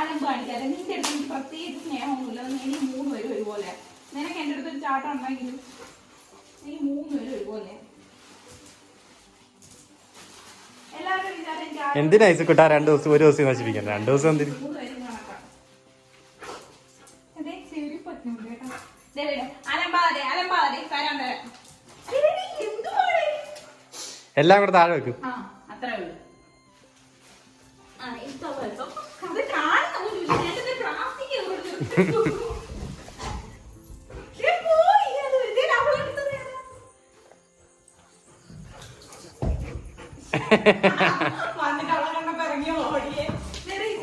അലമ്പ് കാണിക്കാതെ നിന്റെ അടുത്ത് എനിക്ക് പ്രത്യേകിച്ച് സ്നേഹമൊന്നുമില്ല. എനിക്ക് 3 പേരും ഒരുപോലെ. നിനക്ക് എൻ്റെ അടുത്തൊരു ചാട്ടം ഉണ്ടെങ്കിലും എനിക്ക് 3 പേരും ഒരുപോലെ. എല്ലാവരും വിചാരം എന്തിനാ ഐസക്കുട്ടാ 2 ദിവസം 1 ദിവസം നശിപ്പിക്കാൻ? 2 ദിവസം എന്തിന്? 3 പേരും കണക്കാം. അതെ ശരി പറ്റുന്നുണ്ട് കേട്ടോ. അലമ്പാതെ തരാൻ തരാം. എന്തുവാണ് എല്ലാം കൂടെ താഴെ വെക്കും. ആ അത്രേ ഉള്ളൂ. അത് കാണുന്ന പോലും പ്ലാസ്റ്റിക് വന്നിട്ട് അവളെ കണ്ടപ്പോ ഇറങ്ങിയോ ഓടിയേ.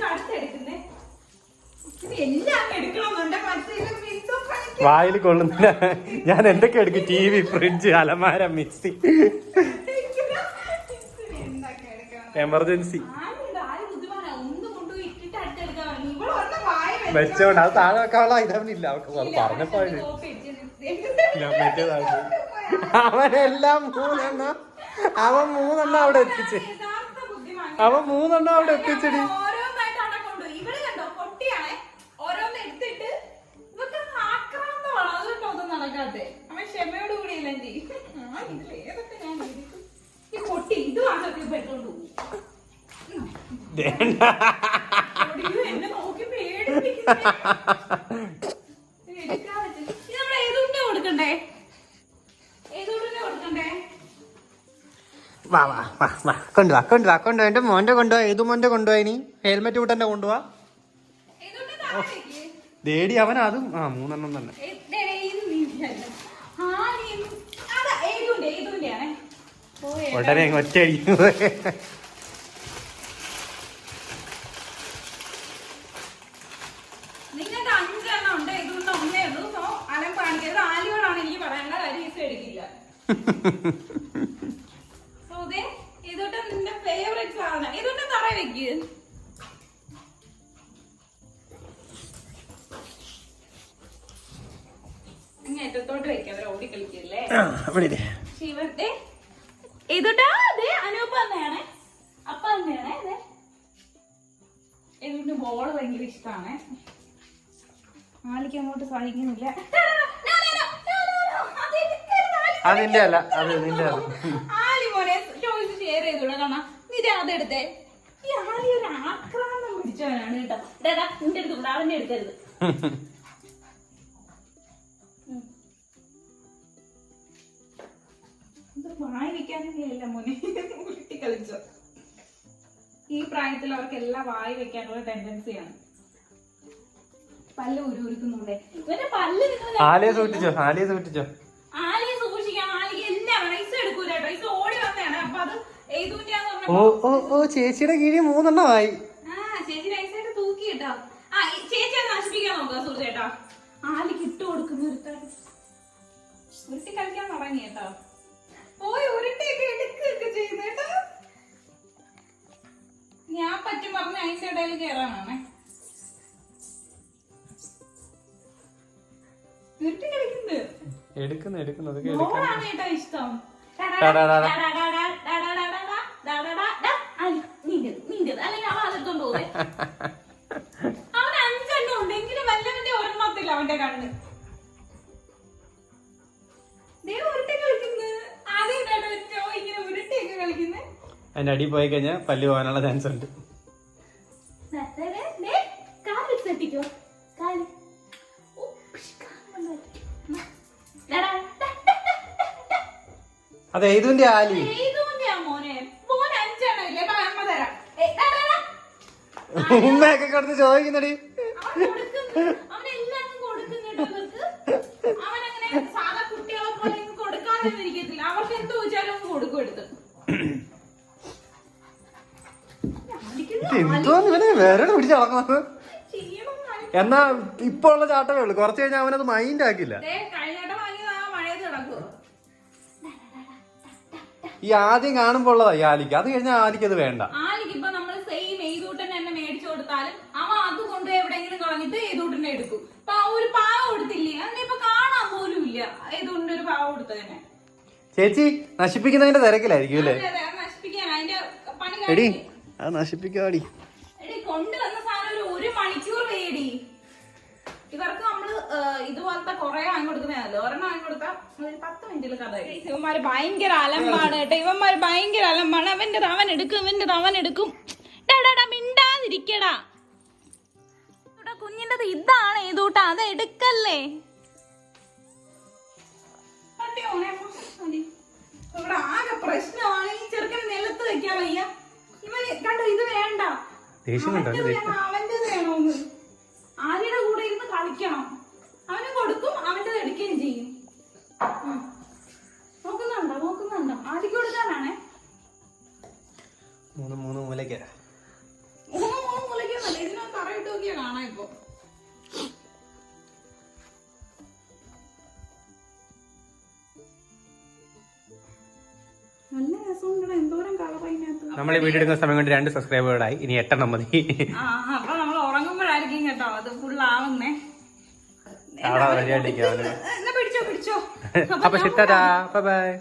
അടുത്തെടുക്കുന്നേ എല്ലാം എടുക്കണമെന്നുണ്ട്. മറ്റേ വായിൽ കൊള്ളുന്നില്ല. ഞാൻ എന്തൊക്കെ എടുക്കും? TV, ഫ്രിഡ്ജ്, അലമാര, മിക്സി, എമർജൻസി വെച്ചോണ്ട് അത് താഴെ വെക്കാനുള്ള ഇതവനില്ല. അവർക്ക് അത് പറഞ്ഞപ്പോ അവനെല്ലാം 3 അവൻ 3 അവിടെ എത്തിച്ച്. അവൻ 3 അവിടെ എത്തിച്ചടി. ക്ഷമയോട് കൂടിയല്ല ഈ പൊട്ടി ഇത് വാങ്ങി പെട്ടോണ്ട് പോകും. എന്നെ നോക്കി കൊടുക്കണ്ടേ? വാ വാ വാ വാ കൊണ്ടുവാ. എന്റെ മോന്റെ കൊണ്ടുപോവാ. ഏതു മോന്റെ കൊണ്ടുപോവാ? ഇനി ഹെൽമെറ്റ് കൂട്ടന്റെ കൊണ്ടുപോവാ. ദേടി അവൻ അതും 3 തന്നെ. ഉടനെ ഒറ്റയടിക്കും. നിങ്ങൾക്ക് 5 എണ്ണം ഉണ്ട്. ഇതുകൊണ്ട് 1 ഉള്ളൂ. സോ അലം കാണിക്കരുത്. ആലിയോടാണ് എനിക്ക് പറയാനുള്ള കാര്യം. ഈസ് എടുക്കില്ല. സോ ഇതോട്ട് നിന്റെ ഫേവറേറ്റ് സാധനം. ഇതൊക്കെ തറ വെക്ക്. ഏറ്റത്തോട്ട് വെക്കാം. അവർ ഓടിക്കളിക്കല്ലേ ശിവത്തെ. ഇതോട്ടാ അതെ അനൂപ തന്നെയാണ്. അപ്പ തന്നെയാണ്. ഇതിന്റെ ബോള് ഭയങ്കര ഇഷ്ടമാണ്. ആലിക്ക് അങ്ങോട്ട് സഹിക്കുന്നില്ല. അതിന്റെ അല്ല, അത് നിന്റെ. ആലി മോനെ ചോയ്സ് ഷെയർ ചെയ്തോളാം. കാണാം നീ അതെടുത്തേ. ഈ ആലി ഒരു ആക്രാന്തം പിടിച്ചവനാണ് കേട്ടോ. നിന്റെ അടുത്ത് അവന്റെ എടുക്കരുത്. വായി വെക്കാനല്ല മോനെ. ഉരുട്ടി കളിച്ചോ. ഈ പ്രായത്തിൽ അവർക്ക് എല്ലാം വായി വെക്കാനുള്ള ടെൻഡൻസിയാണ്. പല്ല് ഉരുക്കുന്നുണ്ടേ. ഇവന്റെ പല്ല് ആലിയെ സൂക്ഷിച്ചോ. ആലിയെ സൂക്ഷിക്കാം. ആലിക്ക് എല്ലാം പൈസ എടുക്കൂല. പൈസ ഓടി വന്നതാണ്. അപ്പൊ അത് ഓ ചേച്ചിയുടെ കീഴിൽ 3 എണ്ണമായി. ചേച്ചി നൈസായിട്ട് തൂക്കി കേട്ടോ. ചേച്ചി അത് നശിപ്പിക്കാൻ നോക്കുക സുഹൃത്തേട്ടാ. ആലിക്ക് ഇട്ട് കൊടുക്കുന്ന ഉരുട്ടി കളിക്കാൻ തുടങ്ങി കേട്ടോ. പോയി ഉരുട്ടിയൊക്കെ എടുക്കുകയൊക്കെ ചെയ്യുന്ന കേട്ടോ. ഞാൻ പറ്റും പറഞ്ഞ അതിന്റെ ഇടയിൽ കയറാനാണേ. ഉരുട്ടി കളിക്കുന്നത് ഓളാണ് കേട്ടോ ഇഷ്ടം. അല്ലെങ്കിൽ അവൻ അതെടുത്തോണ്ട് പോകെ. അവൻ 5 എണ്ണം ഉണ്ട്. എങ്കിലും വല്ലവന്റെ ഒരെണ്ണത്തില്ല അവന്റെ കണ്ണ്. ഉരുട്ടി കളിക്കുന്നത് ആദ്യം ഇങ്ങനെ ഉരുട്ടിയൊക്കെ കളിക്കുന്നത്. അതിന്റെ അടി പോയി കഴിഞ്ഞാൽ പല്ല് പോകാനുള്ള ചാൻസ് ഉണ്ട്. അതെ ഏതുന്റെ ആലി മോനെ. മോൻ 5 എണ്ണം ഇല്ലേ? അമ്മ തരാം. ഉമ്മയൊക്കെ കിടന്ന് ചോദിക്കുന്നടി. അവനെല്ലാം കൊടുക്കുന്നുണ്ട് ഇവർക്ക്. അവനങ്ങനെ സാധാ കുട്ടികളെ പോലെ കൊടുക്കാതെ ഇരിക്കത്തില്ല. അവർക്ക് എന്ത് ചോദിച്ചാലും കൊടുക്കും എടുത്ത്. എന്തോന്ന് വേറെ പിടിച്ച് നടക്കുന്നത്? എന്നാ ഇപ്പൊ ഉള്ള ചാട്ടമേ ഉള്ളു. കുറച്ച് കഴിഞ്ഞാൽ അവനത് മൈൻഡ് ആക്കില്ല. ഈ ആദ്യം കാണുമ്പോ ഉള്ളതാ ഈ ആലിക്ക്. അത് കഴിഞ്ഞാൽ ആലിക്ക് അത് വേണ്ട. ആലിക്ക് ഇപ്പൊ നമ്മള് സെയിം ഏതൂട്ടനെ തന്നെ മേടിച്ചു കൊടുത്താലും അവൻ അത് കൊണ്ടുപോയി എവിടെയെങ്കിലും കളഞ്ഞിട്ട് ഏതൂട്ടനെ എടുക്കും. ഒരു പാവ കൊടുത്തില്ലേ? അങ്ങനെ ഇപ്പൊ കാണാൻ പോലും ഇല്ല ഏതൂട്ടിന്റെ ഒരു പാവ കൊടുത്തതന്നെ. ചേച്ചി നശിപ്പിക്കുന്നതിന്റെ തിരക്കിലായിരിക്കും അല്ലേ? നശിപ്പിക്കാൻ അതിന്റെ പണി എടി അത് നശിപ്പിക്കാടി. കൊണ്ടുവന്ന സാധനം ഇല്ലേടി? ഇവർക്ക് നമ്മള് ഇതുപോലത്തെ കൊറേ വാങ്ങി കൊടുക്കുന്നതല്ലോ. ഒരെണ്ണം വാങ്ങി കൊടുത്താൽ 10 മിനിറ്റിൽ കഥ. ഇവന്മാര് ഭയങ്കര അലമ്പാണ് കേട്ടോ. ഇവന്മാര് ഭയങ്കര അലമ്പാണ്. അവൻ എടുക്കും. മിണ്ടാതിരിക്കടാ. കുഞ്ഞിന്റെ ഇതാണ് ഏതൂട്ടാ, അത് എടുക്കല്ലേ. ഇവിടെ ആകെ പ്രശ്നമാണ്. ഈ ചെറുക്കനെ നിലത്ത് വെക്കാൻ വയ്യ. ഇവന് കണ്ടോ, ഇത് വേണ്ട, അവന്റെ വേണോന്ന്. ആര്യയുടെ കൂടെ ഇരുന്ന് കളിക്കണം. അവന് കൊടുക്കും, അവന്റെ എടുക്കുകയും ചെയ്യും. നോക്കുന്നുണ്ടോ? ആര്യക്ക് കൊടുക്കാനാണേ. മൂന്ന് മൂലയ്ക്ക് മൂലയ്ക്കൊന്നല്ല, ഇതിനകത്ത് തറയിട്ട് നോക്കിയാ കാണാം. ഇപ്പൊ നല്ല രസമുണ്ടോ, എന്തോരം കളർ അതിനകത്ത്. നമ്മൾ വീഡിയോ എടുക്കുന്ന സമയം കൊണ്ട് 2 സബ്സ്ക്രൈബേർഡായി. ഇനി 8 മതി. അപ്പൊ നമ്മൾ ഉറങ്ങുമ്പോഴായിരിക്കും കേട്ടോ അത് ഫുള്ളാവുന്നേ. റെഡി ആയിട്ടിരിക്കും. പിടിച്ചോ. അപ്പൊ ബൈ.